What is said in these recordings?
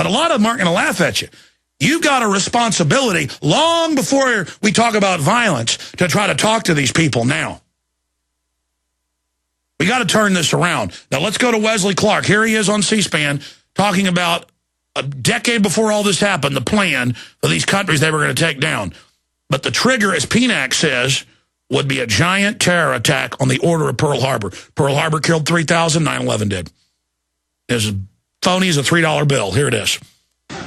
But a lot of them aren't going to laugh at you. You've got a responsibility long before we talk about violence to try to talk to these people now. We got to turn this around. Now let's go to Wesley Clark. Here he is on C-SPAN talking about a decade before all this happened, the plan for these countries they were going to take down. But the trigger, as PNAC says, would be a giant terror attack on the order of Pearl Harbor. Pearl Harbor killed 3,000, 9/11 did. As phony as a $3 bill. Here it is.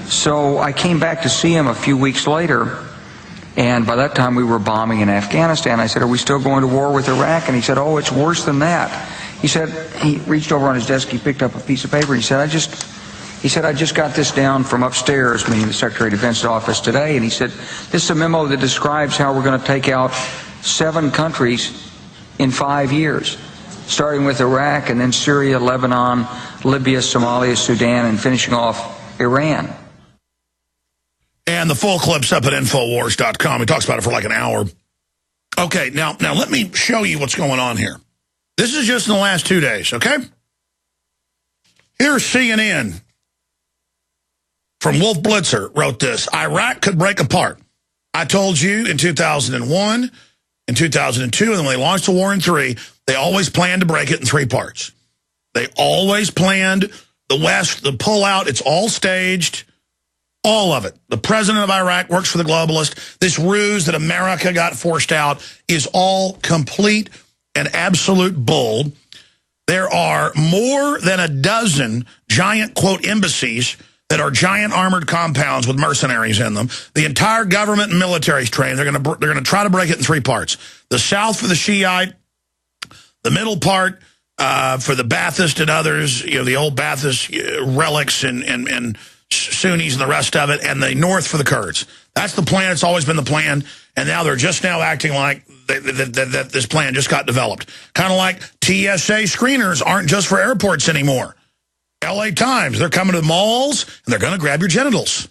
So I came back to see him a few weeks later, and by that time we were bombing in Afghanistan. I said, are we still going to war with Iraq? And he said, oh, it's worse than that. He said, he reached over on his desk, he picked up a piece of paper, and he said, I just got this down from upstairs, meaning the Secretary of Defense's office today, and he said, this is a memo that describes how we're going to take out 7 countries in 5 years, starting with Iraq and then Syria, Lebanon, Libya, Somalia, Sudan, and finishing off Iran. And the full clip's up at Infowars.com. He talks about it for like an hour. Okay, now let me show you what's going on here. This is just in the last 2 days, okay? Here's CNN. From Wolf Blitzer wrote this. Iraq could break apart. I told you in 2001, in 2002, and then when they launched the war in 3, they always planned to break it in 3 parts. They always planned the West, the pullout. It's all staged. All of it. The president of Iraq works for the globalist. This ruse that America got forced out is all complete and absolute bull. There are more than a dozen giant, quote, embassies that are giant armored compounds with mercenaries in them. The entire government and military is trained. They're going to try to break it in 3 parts. The South for the Shiite, the middle part for the Ba'athist and others, you know, the old Ba'athist relics and Sunnis and the rest of it, and the North for the Kurds. That's the plan. It's always been the plan, and now they're just now acting like that this plan just got developed. Kind of like TSA screeners aren't just for airports anymore. LA Times, they're coming to the malls, and they're going to grab your genitals.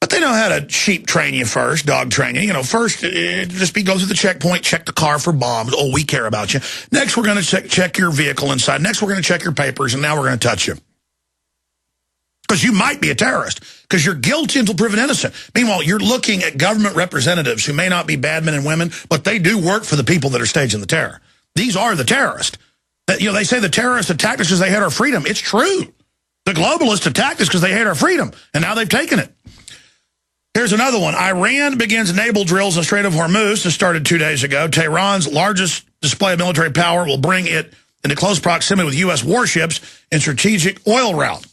But they know how to sheep train you first, dog train you. You know, first, just go through the checkpoint, check the car for bombs. Oh, we care about you. Next, we're going to check your vehicle inside. Next, we're going to check your papers, and now we're going to touch you. Because you might be a terrorist, because you're guilty until proven innocent. Meanwhile, you're looking at government representatives who may not be bad men and women, but they do work for the people that are staging the terror. These are the terrorists. You know, they say the terrorists attacked us because they hate our freedom. It's true. The globalists attacked us because they hate our freedom, and now they've taken it. Here's another one. Iran begins naval drills in the Strait of Hormuz. This started 2 days ago. Tehran's largest display of military power will bring it into close proximity with U.S. warships in strategic oil route.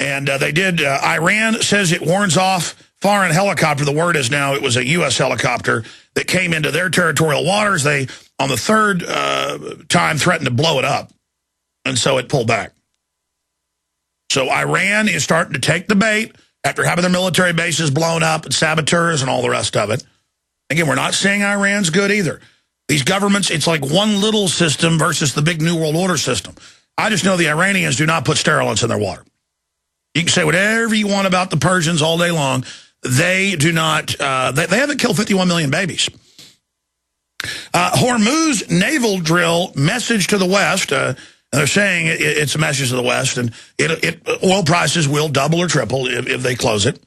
And Iran says it warns off foreign helicopter. The word is now it was a U.S. helicopter that came into their territorial waters. They, on the 3rd time, threatened to blow it up. And so it pulled back. So Iran is starting to take the bait after having their military bases blown up and saboteurs and all the rest of it. Again, we're not saying Iran's good either. These governments, it's like one little system versus the big New World Order system. I just know the Iranians do not put sterilants in their water. You can say whatever you want about the Persians all day long. They do not, they haven't killed 51 million babies. Hormuz naval drill message to the West. They're saying it's a message to the West, and oil prices will double or triple if they close it.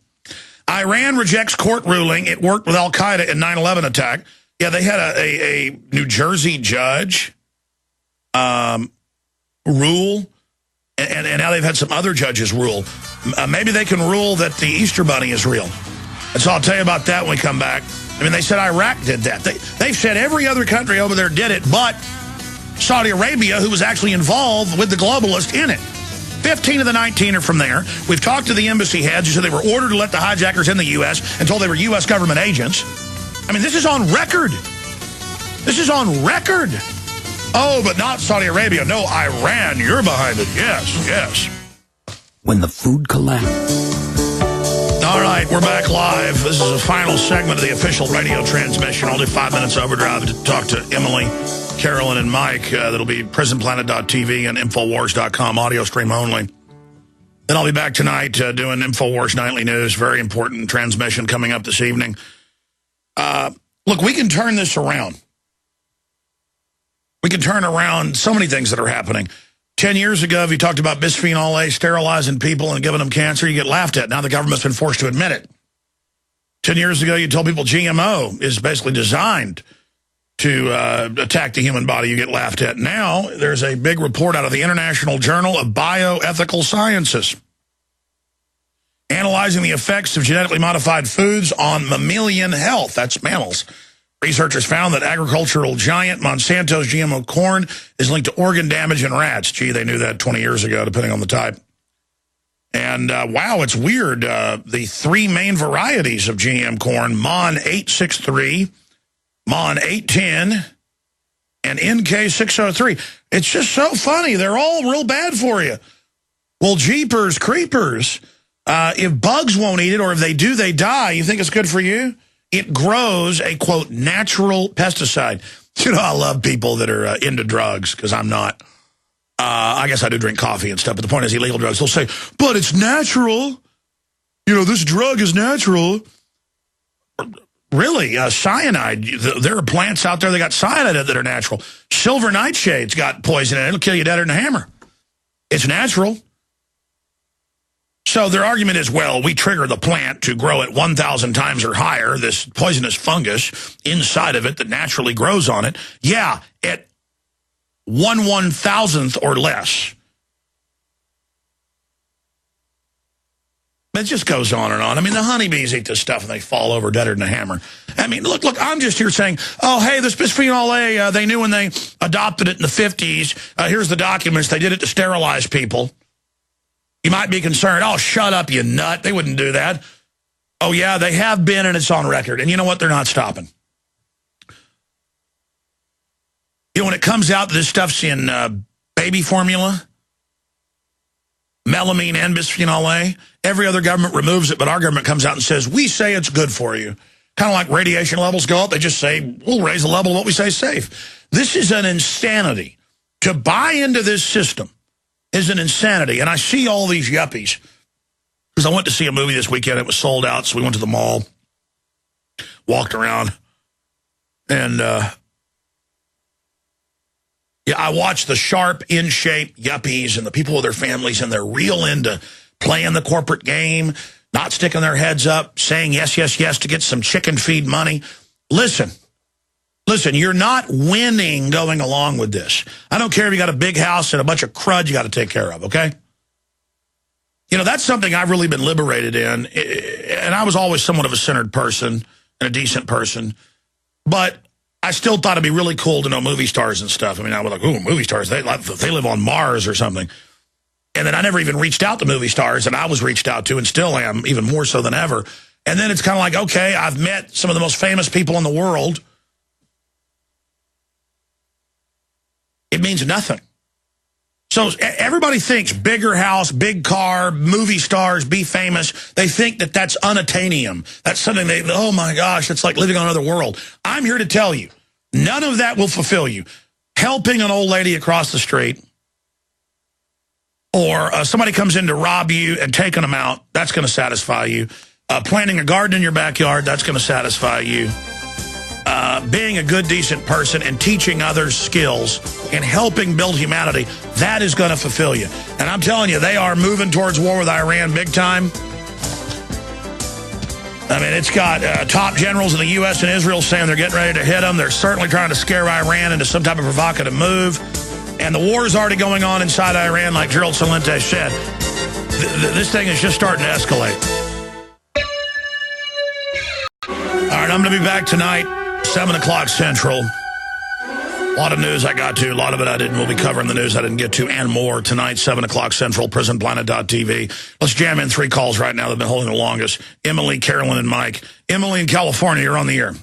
Iran rejects court ruling. It worked with al-Qaeda in 9/11 attack. Yeah, they had a New Jersey judge rule. And now they've had some other judges rule. Maybe they can rule that the Easter Bunny is real. And so I'll tell you about that when we come back. I mean, they said Iraq did that. They've said every other country over there did it, but Saudi Arabia, who was actually involved with the globalists in it. 15 of the 19 are from there. We've talked to the embassy heads who said they were ordered to let the hijackers in the U.S. and told they were U.S. government agents. I mean, this is on record. This is on record. Oh, but not Saudi Arabia. No, Iran, you're behind it. Yes, yes. When the food collapsed. All right, we're back live. This is the final segment of the official radio transmission. I'll do 5 minutes overdrive to talk to Emily, Carolyn, and Mike. That'll be Prisonplanet.tv and Infowars.com, audio stream only. Then I'll be back tonight doing Infowars Nightly News. Very important transmission coming up this evening. Look, we can turn this around. We can turn around so many things that are happening 10 years ago, if you talked about bisphenol A sterilizing people and giving them cancer, you get laughed at. Now the government's been forced to admit it. 10 years ago, you told people GMO is basically designed to attack the human body. You get laughed at. Now there's a big report out of the International Journal of Bioethical Sciences analyzing the effects of genetically modified foods on mammalian health. That's mammals. Researchers found that agricultural giant Monsanto's GMO corn is linked to organ damage in rats. Gee, they knew that 20 years ago, depending on the type. And, wow, it's weird. The three main varieties of GM corn, MON 863, MON 810, and NK 603. It's just so funny. They're all real bad for you. Well, jeepers creepers. If bugs won't eat it, or if they do, they die, you think it's good for you? It grows a, quote, natural pesticide. You know, I love people that are into drugs, because I'm not. I guess I do drink coffee and stuff, but the point is illegal drugs. They'll say, but it's natural. You know, this drug is natural. Really, cyanide. There are plants out there that got cyanide that are natural. Silver nightshade's got poison in it. It'll kill you deader than a hammer. It's natural. So their argument is, well, we trigger the plant to grow it 1,000 times or higher, this poisonous fungus inside of it that naturally grows on it. Yeah, at 1/1000th or less. It just goes on and on. I mean, the honeybees eat this stuff and they fall over deader than a hammer. I mean, look, I'm just here saying, oh, hey, this bisphenol A, they knew when they adopted it in the 50s. Here's the documents. They did it to sterilize people. You might be concerned, oh, shut up, you nut. They wouldn't do that. Oh, yeah, they have been, and it's on record. And you know what? They're not stopping. You know, when it comes out that this stuff's in baby formula, melamine and bisphenol A, every other government removes it, but our government comes out and says, we say it's good for you. Kind of like radiation levels go up. They just say, we'll raise the level of what we say is safe. This is an insanity. To buy into this system is an insanity. And I see all these yuppies. Because I went to see a movie this weekend. It was sold out, so we went to the mall, walked around, and yeah, I watched the sharp, in-shape yuppies and the people with their families, and they're real into playing the corporate game, not sticking their heads up, saying yes, yes, yes to get some chicken feed money. Listen, you're not winning going along with this. I don't care if you got a big house and a bunch of crud you got to take care of, okay? You know, that's something I've really been liberated in, and I was always somewhat of a centered person and a decent person, but I still thought it'd be really cool to know movie stars and stuff. I mean, I was like, ooh, movie stars, they live on Mars or something. And then I never even reached out to movie stars, and I was reached out to and still am, even more so than ever. And then it's kind of like, okay, I've met some of the most famous people in the world. It means nothing. So everybody thinks bigger house, big car, movie stars, be famous. They think that that's unattainium. That's something they, oh my gosh, it's like living on another world. I'm here to tell you, none of that will fulfill you. Helping an old lady across the street, or somebody comes in to rob you and taking them out, that's going to satisfy you. Planting a garden in your backyard, that's going to satisfy you. Being a good, decent person and teaching others skills and helping build humanity, that is going to fulfill you. And I'm telling you, they are moving towards war with Iran big time. I mean, it's got top generals in the U.S. and Israel saying they're getting ready to hit them. They're certainly trying to scare Iran into some type of provocative move. And the war is already going on inside Iran, like Gerald Celente said. This thing is just starting to escalate. All right, I'm going to be back tonight. 7 o'clock Central. A lot of news I got to. A lot of it I didn't. We'll be covering the news I didn't get to and more tonight, 7 o'clock Central, prisonplanet.tv. Let's jam in 3 calls right now that have been holding the longest. Emily, Carolyn, and Mike. Emily in California, you're on the air.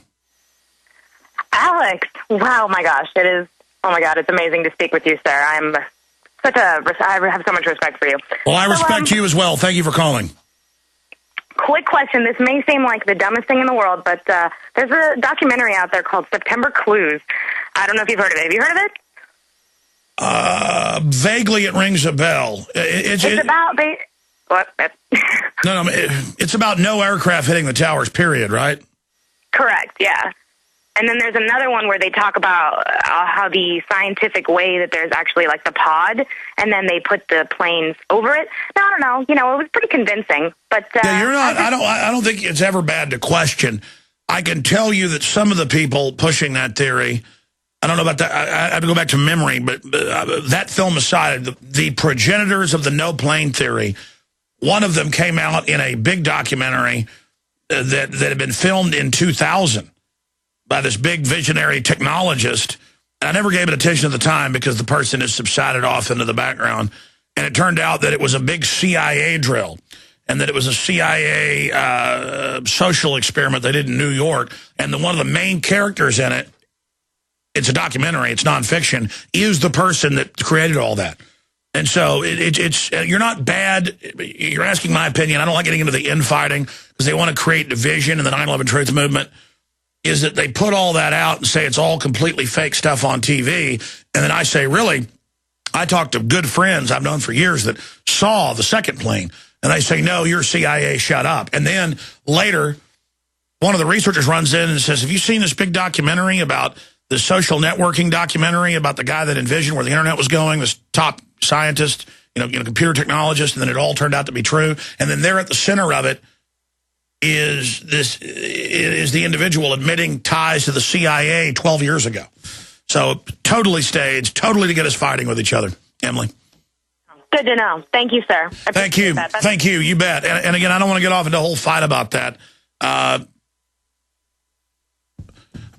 Alex, wow, my gosh, it is, oh my God, it's amazing to speak with you, sir. I have so much respect for you. Well, I respect you as well. Thank you for calling. Quick question. This may seem like the dumbest thing in the world, but there's a documentary out there called September Clues. I don't know if you've heard of it. Have you heard of it? Vaguely, it rings a bell. It's about... What? No, it's about no aircraft hitting the towers, period, right? Correct, yeah. And then there's another one where they talk about how the scientific way that there's actually like the pod, and then they put the planes over it. Now, I don't know. You know, it was pretty convincing. But yeah, you're not. I don't think it's ever bad to question. I can tell you that some of the people pushing that theory, I don't know about that. I have to go back to memory, but that film aside, the progenitors of the no plane theory, one of them came out in a big documentary that had been filmed in 2000 by this big visionary technologist. I never gave it attention at the time because the person has subsided off into the background. And it turned out that it was a big CIA drill and that it was a CIA social experiment they did in New York. And one of the main characters in it, it's a documentary, it's nonfiction, is the person that created all that. And so it's you're not bad. You're asking my opinion. I don't like getting into the infighting because they want to create division in the 9/11 Truth Movement. Is that they put all that out and say it's all completely fake stuff on TV. And then I say, really? I talked to good friends I've known for years that saw the second plane. And they say, no, you're CIA, shut up. And then later, one of the researchers runs in and says, have you seen this big documentary about the social networking documentary about the guy that envisioned where the internet was going, this top scientist, you know, computer technologist, and then it all turned out to be true. And then there at the center of it is the individual admitting ties to the CIA 12 years ago. So totally staged, totally to get us fighting with each other. Emily. Good to know. Thank you, sir. Thank you. Thank you. You bet. And again, I don't want to get off into a whole fight about that.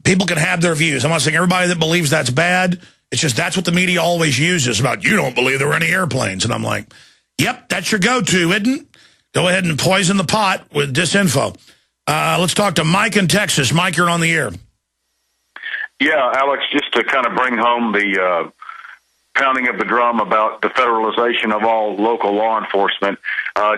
People can have their views. I'm not saying everybody that believes that's bad. It's just that's what the media always uses about you don't believe there were any airplanes. And I'm like, yep, that's your go-to, isn't it? Go ahead and poison the pot with disinfo. Let's talk to Mike in Texas. Mike, you're on the air. Yeah, Alex, just to kind of bring home the pounding of the drum about the federalization of all local law enforcement.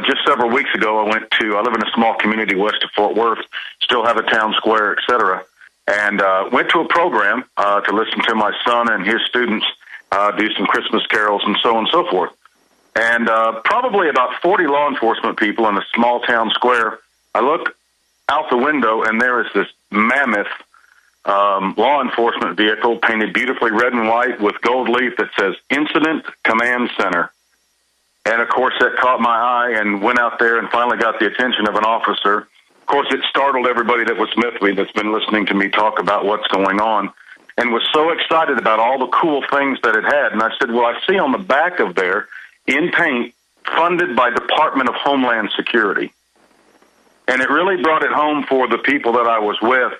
Just several weeks ago, I live in a small community west of Fort Worth, still have a town square, et cetera, and went to a program to listen to my son and his students do some Christmas carols and so on and so forth. And probably about 40 law enforcement people in a small town square. I look out the window, and there is this mammoth law enforcement vehicle painted beautifully red and white with gold leaf that says Incident Command Center. And, of course, that caught my eye and went out there and finally got the attention of an officer. Of course, it startled everybody that was with me that's been listening to me talk about what's going on and was so excited about all the cool things that it had. And I said, well, I see on the back of there, in paint, funded by Department of Homeland Security. And it really brought it home for the people that I was with,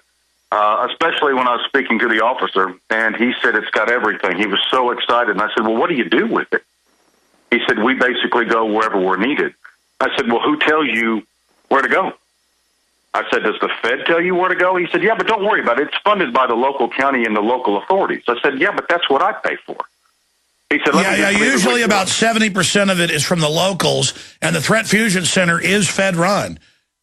especially when I was speaking to the officer, and he said it's got everything. He was so excited, and I said, well, what do you do with it? He said, we basically go wherever we're needed. I said, well, who tells you where to go? I said, does the Fed tell you where to go? He said, yeah, but don't worry about it. It's funded by the local county and the local authorities. I said, yeah, but that's what I pay for. He said, usually about 70% of it is from the locals, and the Threat Fusion Center is Fed-run.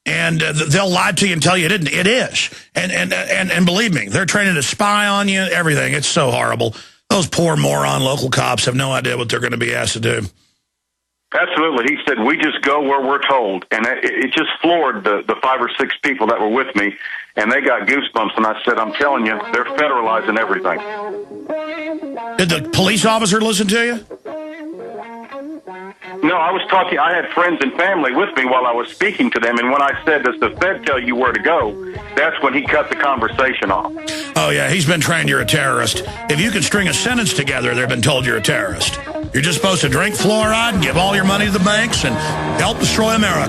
And they'll lie to you and tell you it isn't. It is. And believe me, they're training to spy on you, everything. It's so horrible. Those poor moron local cops have no idea what they're going to be asked to do. Absolutely. He said, we just go where we're told. And it just floored the 5 or 6 people that were with me, and they got goosebumps. And I said, I'm telling you, they're federalizing everything. Did the police officer listen to you? No, I was talking. I had friends and family with me while I was speaking to them, and when I said, does the Fed tell you where to go, that's when he cut the conversation off. Oh, yeah, he's been trained you're a terrorist. If you can string a sentence together, they've been told you're a terrorist. You're just supposed to drink fluoride and give all your money to the banks and help destroy America.